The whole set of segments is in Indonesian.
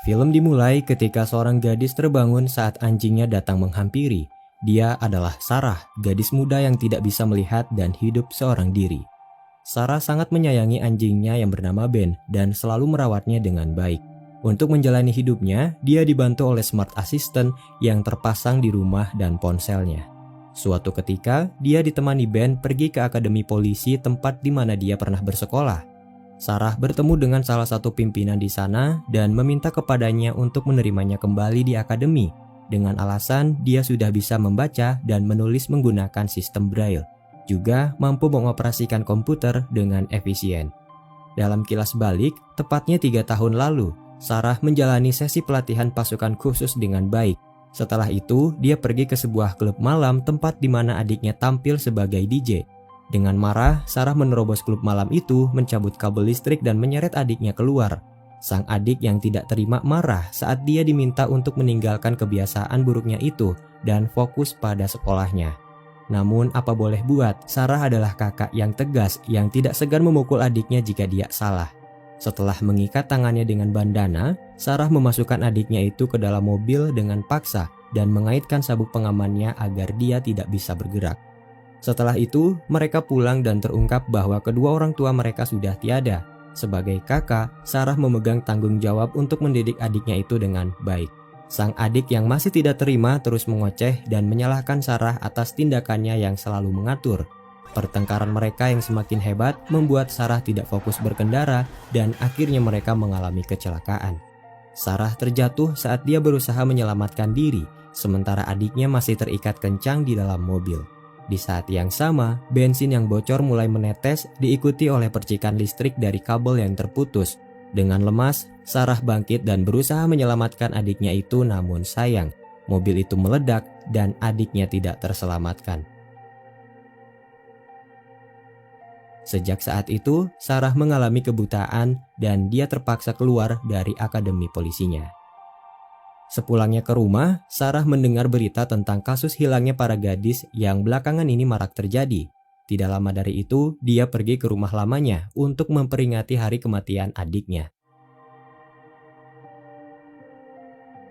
Film dimulai ketika seorang gadis terbangun saat anjingnya datang menghampiri. Dia adalah Sarah, gadis muda yang tidak bisa melihat dan hidup seorang diri. Sarah sangat menyayangi anjingnya yang bernama Ben dan selalu merawatnya dengan baik. Untuk menjalani hidupnya, dia dibantu oleh smart assistant yang terpasang di rumah dan ponselnya. Suatu ketika, dia ditemani Ben pergi ke akademi polisi tempat di mana dia pernah bersekolah. Sarah bertemu dengan salah satu pimpinan di sana dan meminta kepadanya untuk menerimanya kembali di akademi dengan alasan dia sudah bisa membaca dan menulis menggunakan sistem Braille, juga mampu mengoperasikan komputer dengan efisien. Dalam kilas balik, tepatnya 3 tahun lalu, Sarah menjalani sesi pelatihan pasukan khusus dengan baik. Setelah itu, dia pergi ke sebuah klub malam tempat di mana adiknya tampil sebagai DJ. Dengan marah, Sarah menerobos klub malam itu, mencabut kabel listrik dan menyeret adiknya keluar. Sang adik yang tidak terima marah saat dia diminta untuk meninggalkan kebiasaan buruknya itu dan fokus pada sekolahnya. Namun apa boleh buat, Sarah adalah kakak yang tegas yang tidak segan memukul adiknya jika dia salah. Setelah mengikat tangannya dengan bandana, Sarah memasukkan adiknya itu ke dalam mobil dengan paksa dan mengaitkan sabuk pengamannya agar dia tidak bisa bergerak. Setelah itu, mereka pulang dan terungkap bahwa kedua orang tua mereka sudah tiada. Sebagai kakak, Sarah memegang tanggung jawab untuk mendidik adiknya itu dengan baik. Sang adik yang masih tidak terima terus mengoceh dan menyalahkan Sarah atas tindakannya yang selalu mengatur. Pertengkaran mereka yang semakin hebat membuat Sarah tidak fokus berkendara dan akhirnya mereka mengalami kecelakaan. Sarah terjatuh saat dia berusaha menyelamatkan diri, sementara adiknya masih terikat kencang di dalam mobil. Di saat yang sama, bensin yang bocor mulai menetes diikuti oleh percikan listrik dari kabel yang terputus. Dengan lemas, Sarah bangkit dan berusaha menyelamatkan adiknya itu, namun sayang, mobil itu meledak dan adiknya tidak terselamatkan. Sejak saat itu, Sarah mengalami kebutaan dan dia terpaksa keluar dari akademi polisinya. Sepulangnya ke rumah, Sarah mendengar berita tentang kasus hilangnya para gadis yang belakangan ini marak terjadi. Tidak lama dari itu, dia pergi ke rumah lamanya untuk memperingati hari kematian adiknya.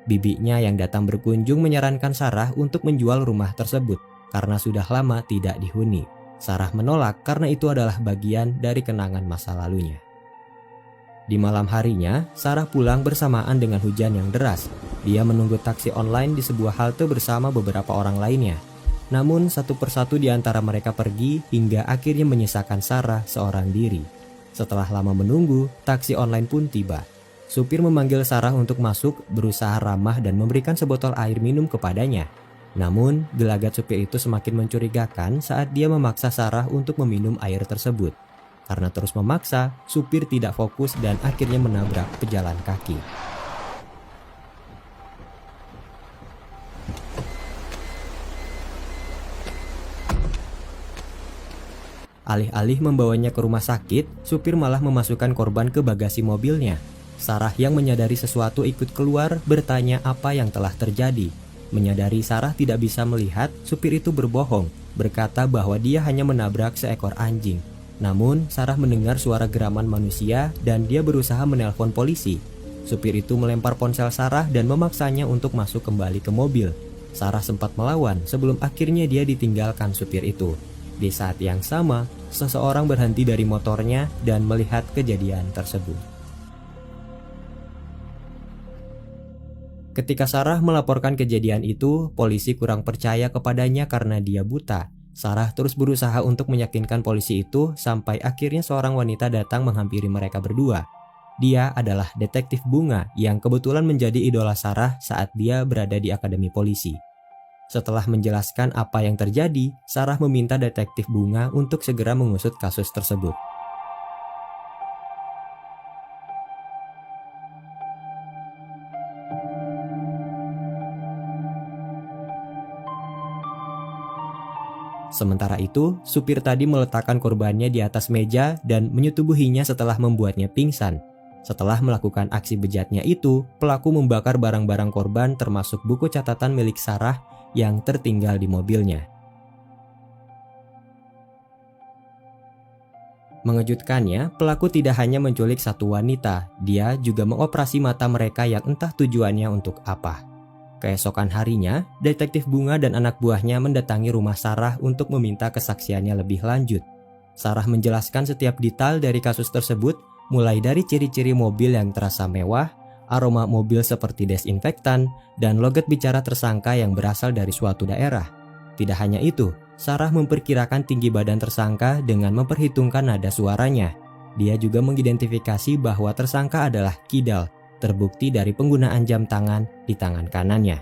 Bibinya yang datang berkunjung menyarankan Sarah untuk menjual rumah tersebut karena sudah lama tidak dihuni. Sarah menolak karena itu adalah bagian dari kenangan masa lalunya. Di malam harinya, Sarah pulang bersamaan dengan hujan yang deras. Dia menunggu taksi online di sebuah halte bersama beberapa orang lainnya. Namun satu persatu di antara mereka pergi hingga akhirnya menyisakan Sarah seorang diri. Setelah lama menunggu, taksi online pun tiba. Supir memanggil Sarah untuk masuk, berusaha ramah dan memberikan sebotol air minum kepadanya. Namun, gelagat supir itu semakin mencurigakan saat dia memaksa Sarah untuk meminum air tersebut. Karena terus memaksa, supir tidak fokus dan akhirnya menabrak pejalan kaki. Alih-alih membawanya ke rumah sakit, supir malah memasukkan korban ke bagasi mobilnya. Sarah yang menyadari sesuatu ikut keluar bertanya apa yang telah terjadi. Menyadari Sarah tidak bisa melihat, supir itu berbohong, berkata bahwa dia hanya menabrak seekor anjing. Namun, Sarah mendengar suara geraman manusia dan dia berusaha menelpon polisi. Supir itu melempar ponsel Sarah dan memaksanya untuk masuk kembali ke mobil. Sarah sempat melawan sebelum akhirnya dia ditinggalkan supir itu. Di saat yang sama, seseorang berhenti dari motornya dan melihat kejadian tersebut. Ketika Sarah melaporkan kejadian itu, polisi kurang percaya kepadanya karena dia buta. Sarah terus berusaha untuk meyakinkan polisi itu sampai akhirnya seorang wanita datang menghampiri mereka berdua. Dia adalah detektif Bunga yang kebetulan menjadi idola Sarah saat dia berada di akademi polisi. Setelah menjelaskan apa yang terjadi, Sarah meminta detektif Bunga untuk segera mengusut kasus tersebut. Sementara itu, supir tadi meletakkan korbannya di atas meja dan menyetubuhinya setelah membuatnya pingsan. Setelah melakukan aksi bejatnya itu, pelaku membakar barang-barang korban termasuk buku catatan milik Sarah yang tertinggal di mobilnya. Mengejutkannya, pelaku tidak hanya menculik satu wanita, dia juga mengoperasi mata mereka yang entah tujuannya untuk apa. Keesokan harinya, detektif Bunga dan anak buahnya mendatangi rumah Sarah untuk meminta kesaksiannya lebih lanjut. Sarah menjelaskan setiap detail dari kasus tersebut, mulai dari ciri-ciri mobil yang terasa mewah, aroma mobil seperti desinfektan, dan logat bicara tersangka yang berasal dari suatu daerah. Tidak hanya itu, Sarah memperkirakan tinggi badan tersangka dengan memperhitungkan nada suaranya. Dia juga mengidentifikasi bahwa tersangka adalah kidal, terbukti dari penggunaan jam tangan di tangan kanannya.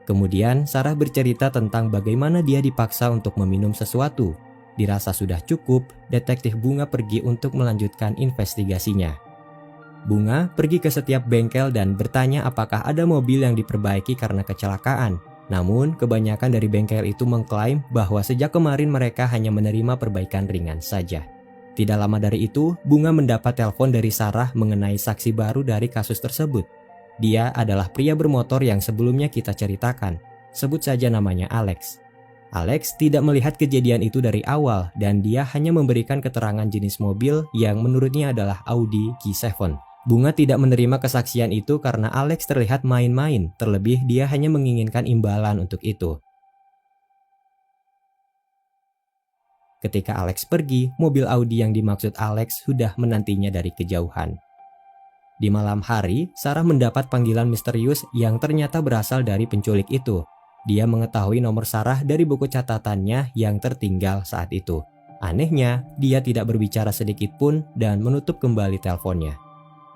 Kemudian Sarah bercerita tentang bagaimana dia dipaksa untuk meminum sesuatu. Dirasa sudah cukup, detektif Bunga pergi untuk melanjutkan investigasinya. Bunga pergi ke setiap bengkel dan bertanya apakah ada mobil yang diperbaiki karena kecelakaan. Namun, kebanyakan dari bengkel itu mengklaim bahwa sejak kemarin mereka hanya menerima perbaikan ringan saja. Tidak lama dari itu, Bunga mendapat telepon dari Sarah mengenai saksi baru dari kasus tersebut. Dia adalah pria bermotor yang sebelumnya kita ceritakan. Sebut saja namanya Alex. Alex tidak melihat kejadian itu dari awal dan dia hanya memberikan keterangan jenis mobil yang menurutnya adalah Audi Q7. Bunga tidak menerima kesaksian itu karena Alex terlihat main-main, terlebih dia hanya menginginkan imbalan untuk itu. Ketika Alex pergi, mobil Audi yang dimaksud Alex sudah menantinya dari kejauhan. Di malam hari, Sarah mendapat panggilan misterius yang ternyata berasal dari penculik itu. Dia mengetahui nomor Sarah dari buku catatannya yang tertinggal saat itu. Anehnya, dia tidak berbicara sedikit pun dan menutup kembali teleponnya.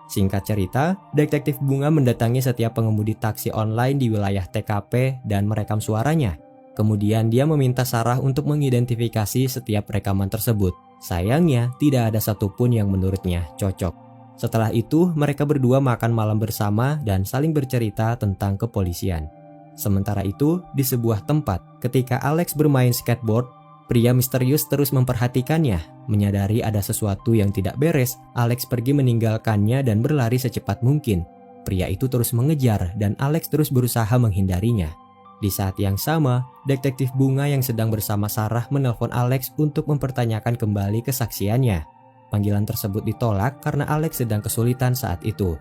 Singkat cerita, detektif Bunga mendatangi setiap pengemudi taksi online di wilayah TKP dan merekam suaranya. Kemudian dia meminta Sarah untuk mengidentifikasi setiap rekaman tersebut. Sayangnya, tidak ada satupun yang menurutnya cocok. Setelah itu, mereka berdua makan malam bersama dan saling bercerita tentang kepolisian. Sementara itu, di sebuah tempat, ketika Alex bermain skateboard, pria misterius terus memperhatikannya. Menyadari ada sesuatu yang tidak beres, Alex pergi meninggalkannya dan berlari secepat mungkin. Pria itu terus mengejar dan Alex terus berusaha menghindarinya. Di saat yang sama, detektif Bunga yang sedang bersama Sarah menelpon Alex untuk mempertanyakan kembali kesaksiannya. Panggilan tersebut ditolak karena Alex sedang kesulitan saat itu.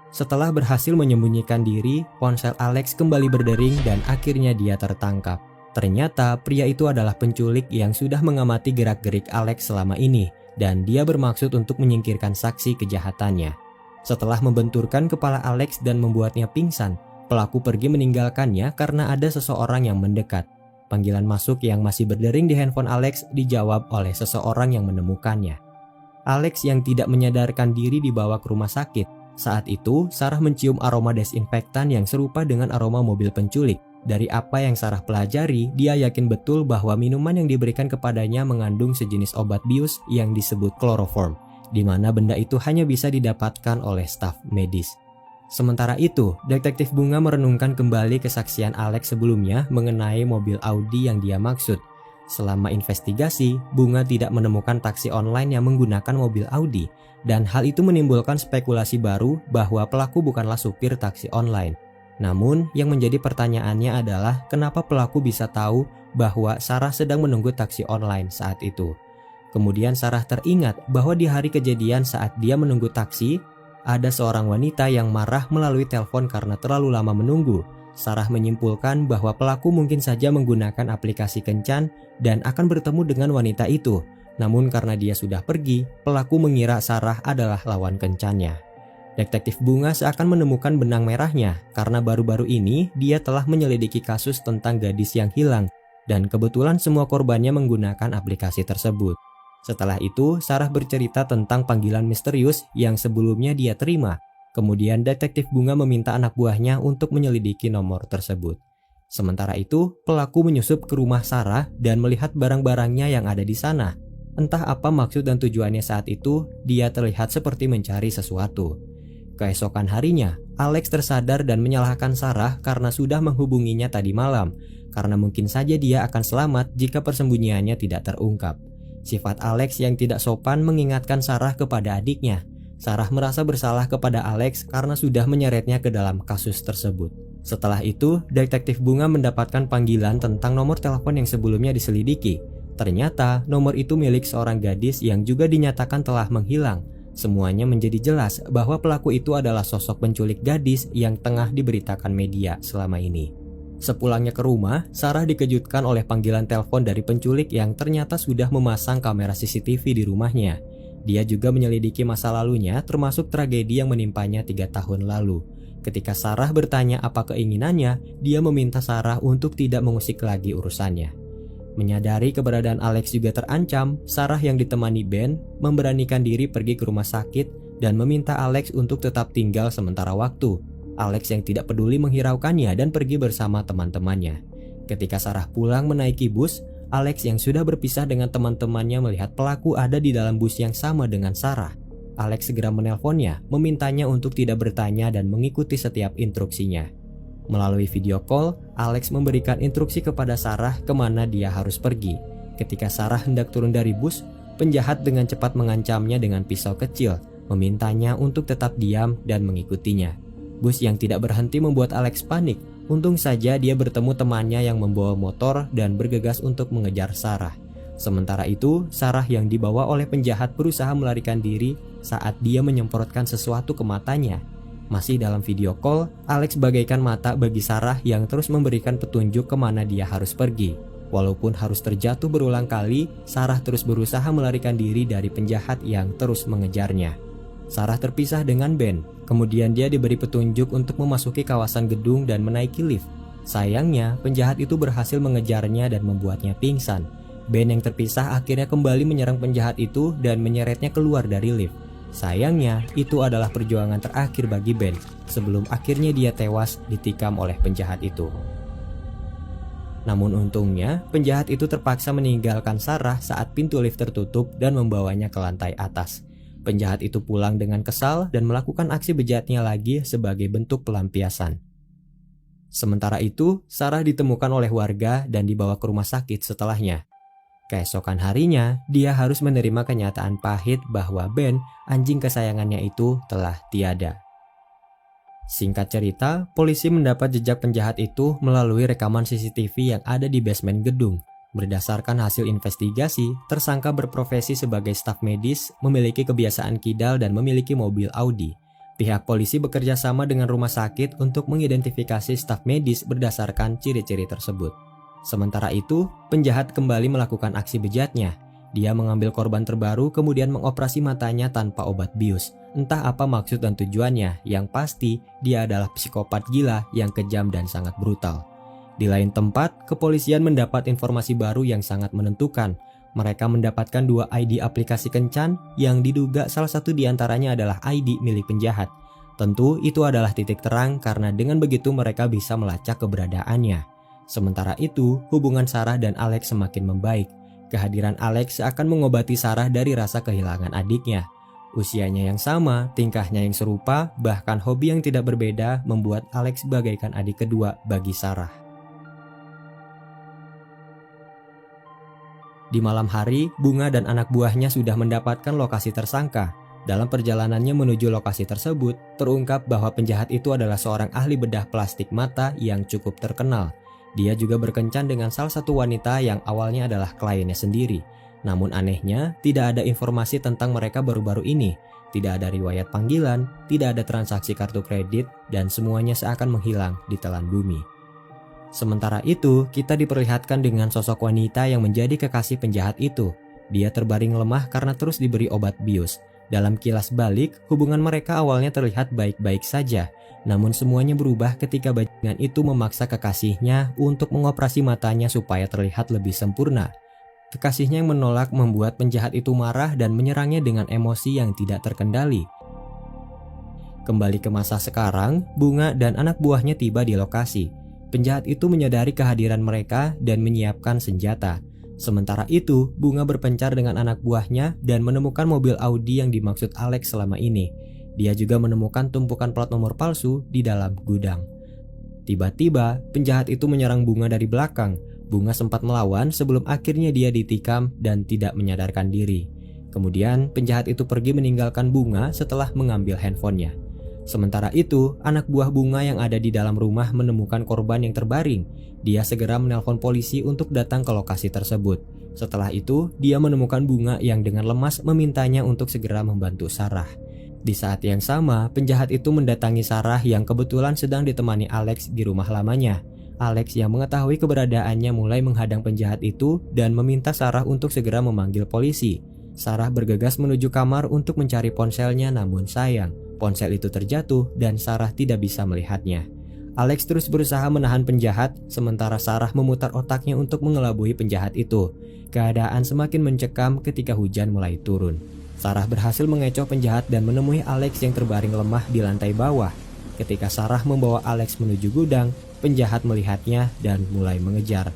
Setelah berhasil menyembunyikan diri, ponsel Alex kembali berdering dan akhirnya dia tertangkap. Ternyata pria itu adalah penculik yang sudah mengamati gerak-gerik Alex selama ini dan dia bermaksud untuk menyingkirkan saksi kejahatannya. Setelah membenturkan kepala Alex dan membuatnya pingsan, pelaku pergi meninggalkannya karena ada seseorang yang mendekat. Panggilan masuk yang masih berdering di handphone Alex dijawab oleh seseorang yang menemukannya. Alex yang tidak menyadarkan diri dibawa ke rumah sakit. Saat itu, Sarah mencium aroma desinfektan yang serupa dengan aroma mobil penculik. Dari apa yang Sarah pelajari, dia yakin betul bahwa minuman yang diberikan kepadanya mengandung sejenis obat bius yang disebut chloroform, di mana benda itu hanya bisa didapatkan oleh staf medis. Sementara itu, detektif Bunga merenungkan kembali kesaksian Alex sebelumnya mengenai mobil Audi yang dia maksud. Selama investigasi, Bunga tidak menemukan taksi online yang menggunakan mobil Audi, dan hal itu menimbulkan spekulasi baru bahwa pelaku bukanlah supir taksi online. Namun, yang menjadi pertanyaannya adalah kenapa pelaku bisa tahu bahwa Sarah sedang menunggu taksi online saat itu. Kemudian Sarah teringat bahwa di hari kejadian saat dia menunggu taksi, ada seorang wanita yang marah melalui telepon karena terlalu lama menunggu. Sarah menyimpulkan bahwa pelaku mungkin saja menggunakan aplikasi kencan dan akan bertemu dengan wanita itu. Namun karena dia sudah pergi, pelaku mengira Sarah adalah lawan kencannya. Detektif Bunga seakan menemukan benang merahnya karena baru-baru ini dia telah menyelidiki kasus tentang gadis yang hilang dan kebetulan semua korbannya menggunakan aplikasi tersebut. Setelah itu, Sarah bercerita tentang panggilan misterius yang sebelumnya dia terima. Kemudian detektif Bunga meminta anak buahnya untuk menyelidiki nomor tersebut. Sementara itu, pelaku menyusup ke rumah Sarah dan melihat barang-barangnya yang ada di sana. Entah apa maksud dan tujuannya saat itu, dia terlihat seperti mencari sesuatu. Keesokan harinya, Alex tersadar dan menyalahkan Sarah karena sudah menghubunginya tadi malam, karena mungkin saja dia akan selamat jika persembunyiannya tidak terungkap. Sifat Alex yang tidak sopan mengingatkan Sarah kepada adiknya. Sarah merasa bersalah kepada Alex karena sudah menyeretnya ke dalam kasus tersebut. Setelah itu, detektif Bunga mendapatkan panggilan tentang nomor telepon yang sebelumnya diselidiki. Ternyata nomor itu milik seorang gadis yang juga dinyatakan telah menghilang. Semuanya menjadi jelas bahwa pelaku itu adalah sosok penculik gadis yang tengah diberitakan media selama ini. Sepulangnya ke rumah, Sarah dikejutkan oleh panggilan telepon dari penculik yang ternyata sudah memasang kamera CCTV di rumahnya. Dia juga menyelidiki masa lalunya, termasuk tragedi yang menimpanya 3 tahun lalu. Ketika Sarah bertanya apa keinginannya, dia meminta Sarah untuk tidak mengusik lagi urusannya. Menyadari keberadaan Alex juga terancam, Sarah yang ditemani Ben memberanikan diri pergi ke rumah sakit dan meminta Alex untuk tetap tinggal sementara waktu. Alex yang tidak peduli menghiraukannya dan pergi bersama teman-temannya. Ketika Sarah pulang menaiki bus, Alex yang sudah berpisah dengan teman-temannya melihat pelaku ada di dalam bus yang sama dengan Sarah. Alex segera menelponnya, memintanya untuk tidak bertanya dan mengikuti setiap instruksinya. Melalui video call, Alex memberikan instruksi kepada Sarah kemana dia harus pergi. Ketika Sarah hendak turun dari bus, penjahat dengan cepat mengancamnya dengan pisau kecil, memintanya untuk tetap diam dan mengikutinya. Bus yang tidak berhenti membuat Alex panik. Untung saja dia bertemu temannya yang membawa motor dan bergegas untuk mengejar Sarah. Sementara itu, Sarah yang dibawa oleh penjahat berusaha melarikan diri saat dia menyemprotkan sesuatu ke matanya. Masih dalam video call, Alex bagaikan mata bagi Sarah yang terus memberikan petunjuk kemana dia harus pergi. Walaupun harus terjatuh berulang kali, Sarah terus berusaha melarikan diri dari penjahat yang terus mengejarnya. Sarah terpisah dengan Ben, kemudian dia diberi petunjuk untuk memasuki kawasan gedung dan menaiki lift. Sayangnya, penjahat itu berhasil mengejarnya dan membuatnya pingsan. Ben yang terpisah akhirnya kembali menyerang penjahat itu dan menyeretnya keluar dari lift. Sayangnya, itu adalah perjuangan terakhir bagi Ben sebelum akhirnya dia tewas ditikam oleh penjahat itu. Namun untungnya, penjahat itu terpaksa meninggalkan Sarah saat pintu lift tertutup dan membawanya ke lantai atas. Penjahat itu pulang dengan kesal dan melakukan aksi bejatnya lagi sebagai bentuk pelampiasan. Sementara itu, Sarah ditemukan oleh warga dan dibawa ke rumah sakit setelahnya. Keesokan harinya, dia harus menerima kenyataan pahit bahwa Ben, anjing kesayangannya itu, telah tiada. Singkat cerita, polisi mendapat jejak penjahat itu melalui rekaman CCTV yang ada di basement gedung. Berdasarkan hasil investigasi, tersangka berprofesi sebagai staf medis, memiliki kebiasaan kidal dan memiliki mobil Audi. Pihak polisi bekerja sama dengan rumah sakit untuk mengidentifikasi staf medis berdasarkan ciri-ciri tersebut. Sementara itu, penjahat kembali melakukan aksi bejatnya. Dia mengambil korban terbaru kemudian mengoperasi matanya tanpa obat bius. Entah apa maksud dan tujuannya, yang pasti dia adalah psikopat gila yang kejam dan sangat brutal. Di lain tempat, kepolisian mendapat informasi baru yang sangat menentukan. Mereka mendapatkan 2 ID aplikasi kencan yang diduga salah satu diantaranya adalah ID milik penjahat. Tentu itu adalah titik terang karena dengan begitu mereka bisa melacak keberadaannya. Sementara itu, hubungan Sarah dan Alex semakin membaik. Kehadiran Alex seakan mengobati Sarah dari rasa kehilangan adiknya. Usianya yang sama, tingkahnya yang serupa, bahkan hobi yang tidak berbeda membuat Alex bagaikan adik kedua bagi Sarah. Di malam hari, Bunga dan anak buahnya sudah mendapatkan lokasi tersangka. Dalam perjalanannya menuju lokasi tersebut, terungkap bahwa penjahat itu adalah seorang ahli bedah plastik mata yang cukup terkenal. Dia juga berkencan dengan salah satu wanita yang awalnya adalah kliennya sendiri. Namun anehnya, tidak ada informasi tentang mereka baru-baru ini. Tidak ada riwayat panggilan, tidak ada transaksi kartu kredit, dan semuanya seakan menghilang di telan bumi. Sementara itu, kita diperlihatkan dengan sosok wanita yang menjadi kekasih penjahat itu. Dia terbaring lemah karena terus diberi obat bius. Dalam kilas balik, hubungan mereka awalnya terlihat baik-baik saja. Namun semuanya berubah ketika bajingan itu memaksa kekasihnya untuk mengoperasi matanya supaya terlihat lebih sempurna. Kekasihnya yang menolak membuat penjahat itu marah dan menyerangnya dengan emosi yang tidak terkendali. Kembali ke masa sekarang, Bunga dan anak buahnya tiba di lokasi. Penjahat itu menyadari kehadiran mereka dan menyiapkan senjata. Sementara itu, Bunga berpencar dengan anak buahnya dan menemukan mobil Audi yang dimaksud Alex selama ini. Dia juga menemukan tumpukan plat nomor palsu di dalam gudang. Tiba-tiba, penjahat itu menyerang Bunga dari belakang. Bunga sempat melawan sebelum akhirnya dia ditikam dan tidak menyadarkan diri. Kemudian, penjahat itu pergi meninggalkan Bunga setelah mengambil handphonenya. Sementara itu, anak buah Bunga yang ada di dalam rumah menemukan korban yang terbaring. Dia segera menelpon polisi untuk datang ke lokasi tersebut. Setelah itu, dia menemukan Bunga yang dengan lemas memintanya untuk segera membantu Sarah. Di saat yang sama, penjahat itu mendatangi Sarah yang kebetulan sedang ditemani Alex di rumah lamanya. Alex yang mengetahui keberadaannya mulai menghadang penjahat itu dan meminta Sarah untuk segera memanggil polisi. Sarah bergegas menuju kamar untuk mencari ponselnya, namun sayang, ponsel itu terjatuh dan Sarah tidak bisa melihatnya. Alex terus berusaha menahan penjahat, sementara Sarah memutar otaknya untuk mengelabui penjahat itu. Keadaan semakin mencekam ketika hujan mulai turun. Sarah berhasil mengecoh penjahat dan menemui Alex yang terbaring lemah di lantai bawah. Ketika Sarah membawa Alex menuju gudang, penjahat melihatnya dan mulai mengejar.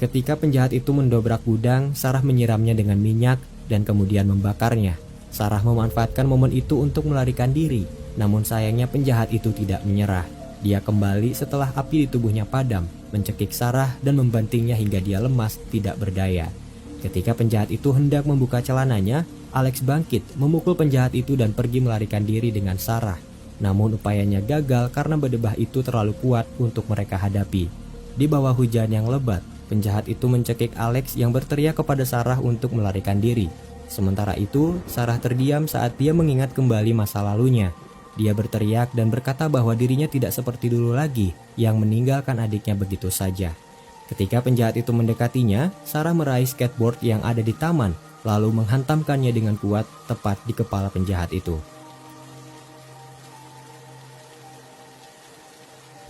Ketika penjahat itu mendobrak gudang, Sarah menyiramnya dengan minyak dan kemudian membakarnya. Sarah memanfaatkan momen itu untuk melarikan diri, namun sayangnya penjahat itu tidak menyerah. Dia kembali setelah api di tubuhnya padam, mencekik Sarah dan membantingnya hingga dia lemas tidak berdaya. Ketika penjahat itu hendak membuka celananya, Alex bangkit, memukul penjahat itu dan pergi melarikan diri dengan Sarah. Namun upayanya gagal karena berdebah itu terlalu kuat untuk mereka hadapi. Di bawah hujan yang lebat, penjahat itu mencekik Alex yang berteriak kepada Sarah untuk melarikan diri. Sementara itu, Sarah terdiam saat dia mengingat kembali masa lalunya. Dia berteriak dan berkata bahwa dirinya tidak seperti dulu lagi yang meninggalkan adiknya begitu saja. Ketika penjahat itu mendekatinya, Sarah meraih skateboard yang ada di taman, lalu menghantamkannya dengan kuat tepat di kepala penjahat itu.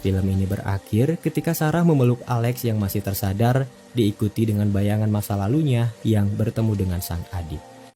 Film ini berakhir ketika Sarah memeluk Alex yang masih tersadar, diikuti dengan bayangan masa lalunya yang bertemu dengan sang adik.